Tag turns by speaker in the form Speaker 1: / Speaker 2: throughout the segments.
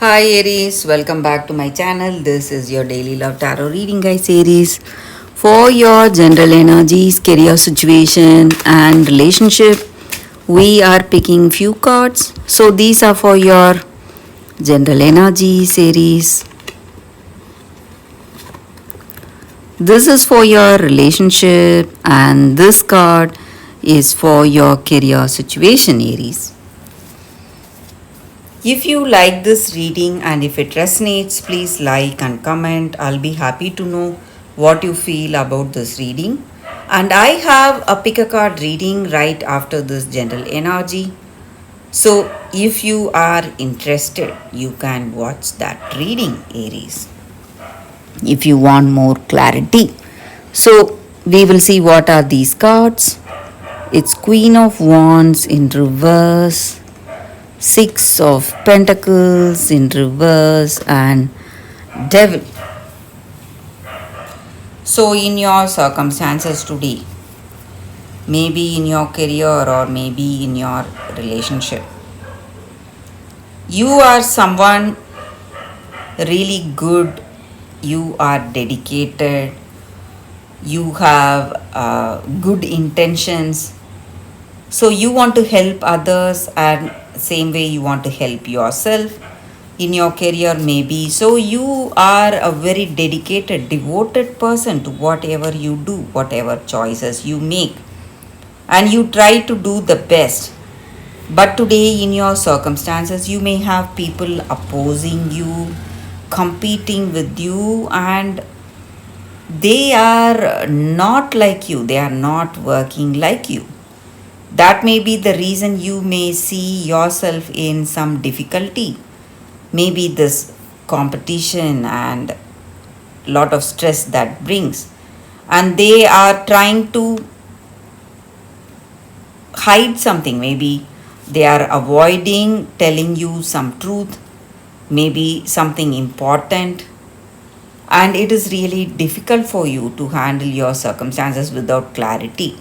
Speaker 1: Hi Aries, welcome back to my channel. This is your daily love tarot reading, guys. Aries, for your general energies, career situation, and relationship, we are picking few cards. So these are for your general energies, Aries. This is for your relationship, and this card is for your career situation, Aries. If you like this reading and if it resonates, please like and comment. I'll be happy to know what you feel about this reading. And I have a pick a card reading right after this general energy. So if you are interested, you can watch that reading, Aries. If you want more clarity. So we will see what are these cards. It's Queen of Wands in reverse, Six of Pentacles in reverse, and Devil. So, in your circumstances today, maybe in your career or maybe in your relationship, you are someone really good, you are dedicated, you have good intentions. So, you want to help others, and same way you want to help yourself in your career maybe. So you are a very dedicated, devoted person to whatever you do, whatever choices you make, and you try to do the best. But today in your circumstances you may have people opposing you, competing with you, and they are not like you, they are not working like you. That may be the reason you may see yourself in some difficulty. Maybe this competition and lot of stress that brings. And they are trying to hide something. Maybe they are avoiding telling you some truth, maybe something important. And it is really difficult for you to handle your circumstances without clarity.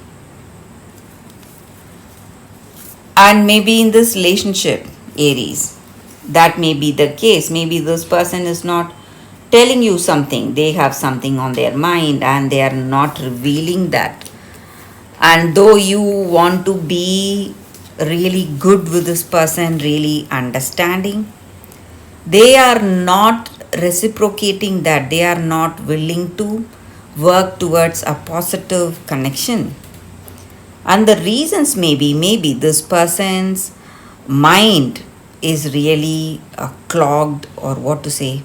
Speaker 1: And maybe in this relationship, Aries, that may be the case. Maybe this person is not telling you something, they have something on their mind and they are not revealing that. And though you want to be really good with this person, really understanding, they are not reciprocating that, they are not willing to work towards a positive connection. And the reasons maybe this person's mind is really clogged, or what to say,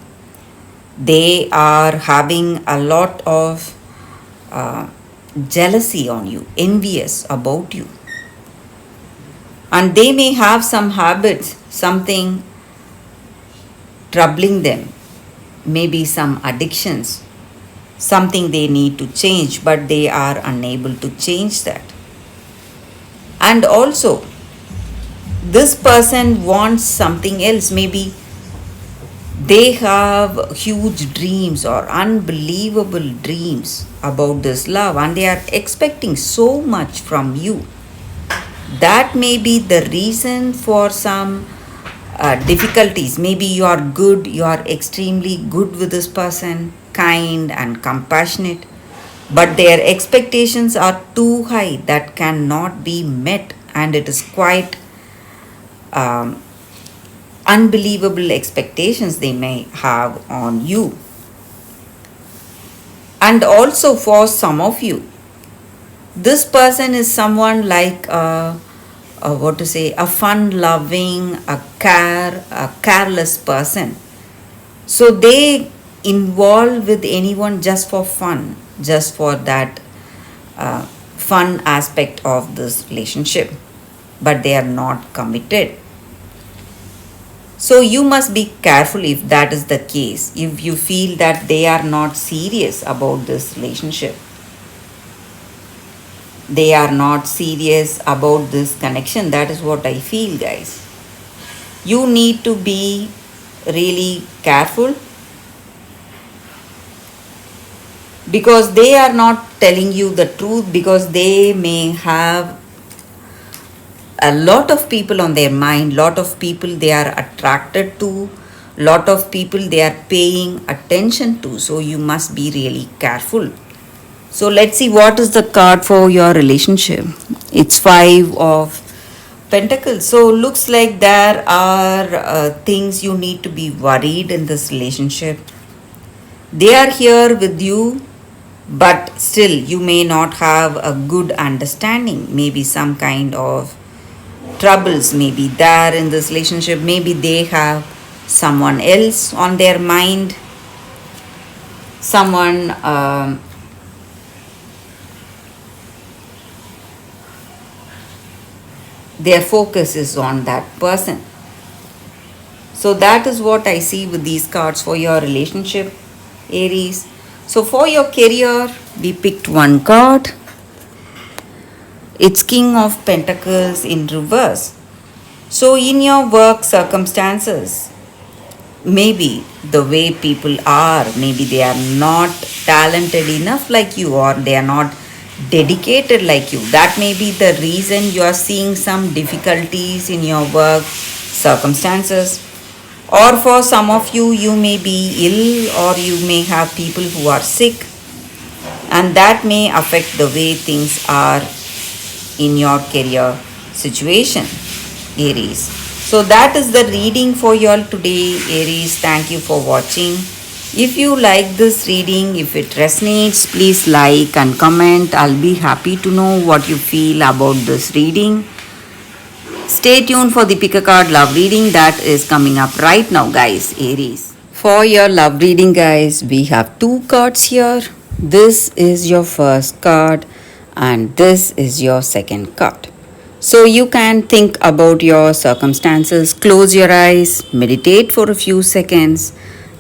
Speaker 1: they are having a lot of jealousy on you, envious about you. And they may have some habits, something troubling them, maybe some addictions, something they need to change, but they are unable to change that. And also, this person wants something else. Maybe they have huge dreams or unbelievable dreams about this love, and they are expecting so much from you. That may be the reason for some difficulties. Maybe you are good, you are extremely good with this person, kind and compassionate, but their expectations are too high that cannot be met, and it is quite unbelievable expectations they may have on you. And also, for some of you, this person is someone like what to say, a fun loving, a careless person. So they involve with anyone just for fun, just for that fun aspect of this relationship, but they are not committed. So you must be careful if that is the case, if you feel that they are not serious about this relationship, they are not serious about this connection. That is what I feel, guys. You need to be really careful, because they are not telling you the truth, because they may have a lot of people on their mind, lot of people they are attracted to, Lot of people they are paying attention to, so you must be really careful. So let's see what is the card for your relationship. It's Five of Pentacles. So looks like there are things you need to be worried in this relationship. They are here with you, but still you may not have a good understanding. Maybe some kind of troubles may be there in this relationship. Maybe they have someone else on their mind, someone their focus is on that person. So that is what I see with these cards for your relationship, Aries. So for your career, we picked one card. It's King of Pentacles in reverse. So in your work circumstances, maybe the way people are, maybe they are not talented enough like you, or they are not dedicated like you. That may be the reason you are seeing some difficulties in your work circumstances. Or for some of you, you may be ill, or you may have people who are sick, and that may affect the way things are in your career situation, Aries. So that is the reading for you all today, Aries. Thank you for watching. If you like this reading, if it resonates, please like and comment. I'll be happy to know what you feel about this reading. Stay tuned for the pick a card love reading that is coming up right now, guys, Aries. For your love reading, guys, we have two cards here. This is your first card and this is your second card. So you can think about your circumstances, close your eyes, meditate for a few seconds,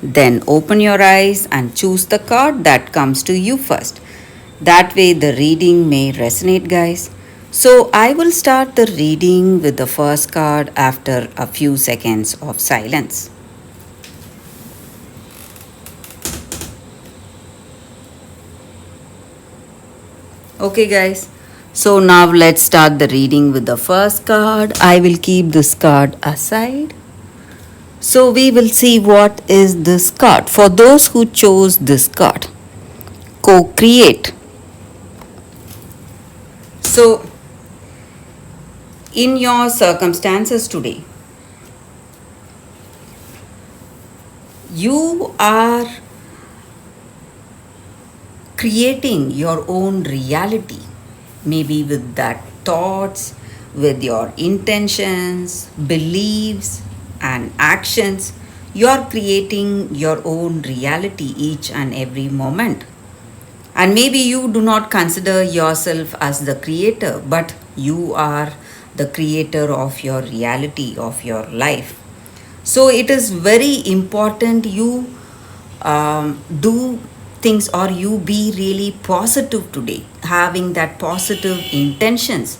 Speaker 1: then open your eyes and choose the card that comes to you first. That way the reading may resonate, guys. So I will start the reading with the first card after a few seconds of silence. Okay, guys. So now let's start the reading with the first card. I will keep this card aside. So we will see what is this card. For those who chose this card, co-create. So in your circumstances today, you are creating your own reality, maybe with that thoughts, with your intentions, beliefs and actions. You are creating your own reality each and every moment. And maybe you do not consider yourself as the creator, but you are the creator of your reality, of your life. So it is very important you do things, or you be really positive today, having that positive intentions.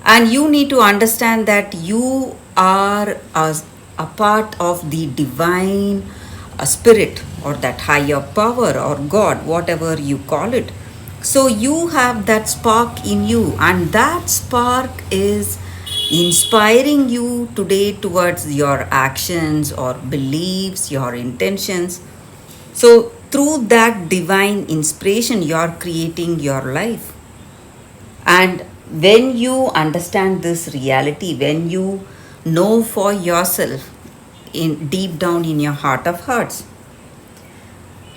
Speaker 1: And you need to understand that you are a part of the divine spirit, or that higher power, or God, whatever you call it. So you have that spark in you, and that spark is inspiring you today towards your actions or beliefs, your intentions. So through that divine inspiration, you are creating your life. And when you understand this reality, when you know for yourself in deep down in your heart of hearts,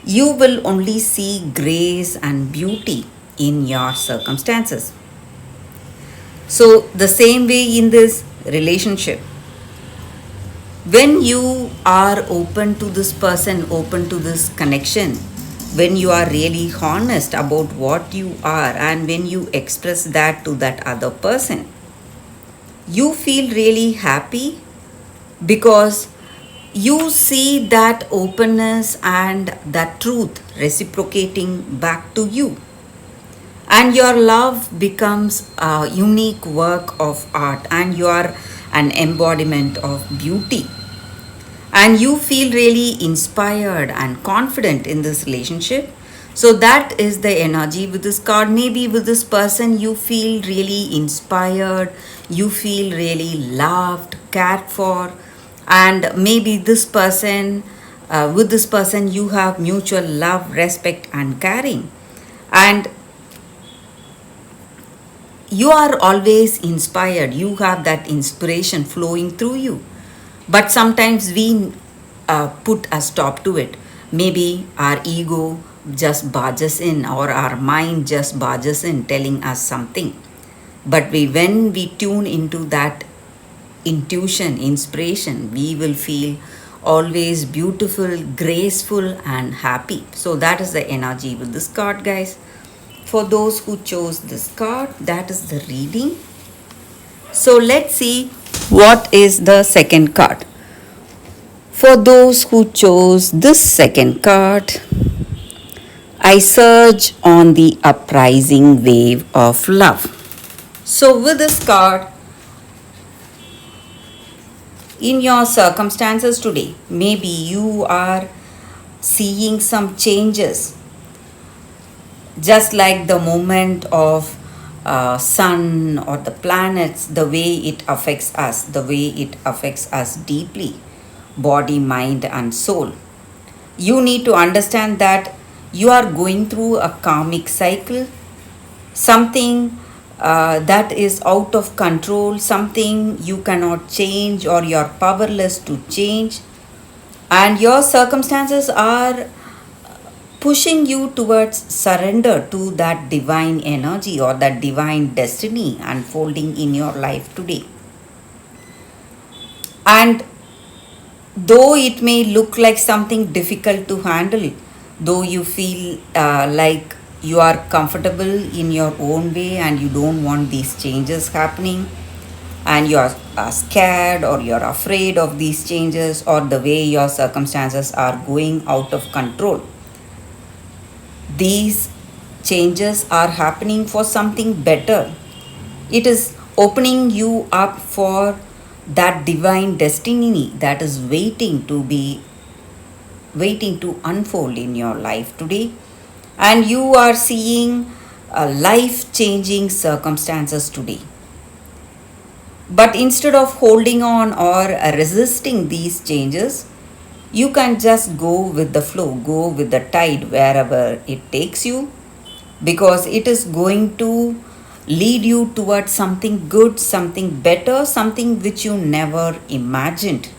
Speaker 1: you will only see grace and beauty in your circumstances. So the same way in this relationship, when you are open to this person, open to this connection, when you are really honest about what you are, and when you express that to that other person, you feel really happy, because you see that openness and that truth reciprocating back to you. And your love becomes a unique work of art, and you are an embodiment of beauty. And you feel really inspired and confident in this relationship. So that is the energy with this card. Maybe with this person you feel really inspired, you feel really loved, cared for, and maybe this person, with this person you have mutual love, respect and caring, and you are always inspired, you have that inspiration flowing through you. But sometimes we put a stop to it. Maybe our ego just barges in, or our mind just barges in telling us something. But when we tune into that intuition, inspiration, we will feel always beautiful, graceful and happy. So that is the energy with this card, guys. For those who chose this card, that is the reading. So let's see what is the second card. For those who chose this second card, I surge on the uprising wave of love. So with this card, in your circumstances today, maybe you are seeing some changes, just like the movement of sun or the planets, the way it affects us, the way it affects us deeply, body, mind and soul. You need to understand that you are going through a karmic cycle, something that is out of control, something you cannot change or you're powerless to change, and your circumstances are pushing you towards surrender to that divine energy or that divine destiny unfolding in your life today. And though it may look like something difficult to handle, though you feel like you are comfortable in your own way and you don't want these changes happening, and you are scared or you're afraid of these changes or the way your circumstances are going out of control, these changes are happening for something better. It is opening you up for that divine destiny that is waiting to unfold in your life today. And you are seeing life changing circumstances today. But instead of holding on or resisting these changes, you can just go with the flow, go with the tide wherever it takes you, because it is going to lead you towards something good, something better, something which you never imagined.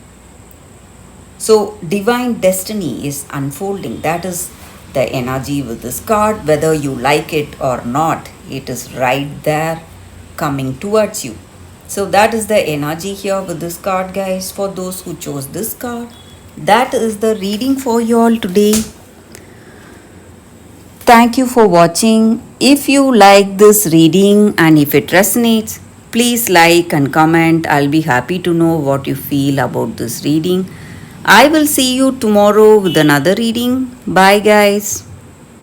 Speaker 1: So, divine destiny is unfolding. That is the energy with this card. Whether you like it or not, it is right there coming towards you. So, that is the energy here with this card, guys. For those who chose this card, that is the reading for you all today. Thank you for watching. If you like this reading and if it resonates, please like and comment. I'll be happy to know what you feel about this reading. I will see you tomorrow with another reading. Bye, guys.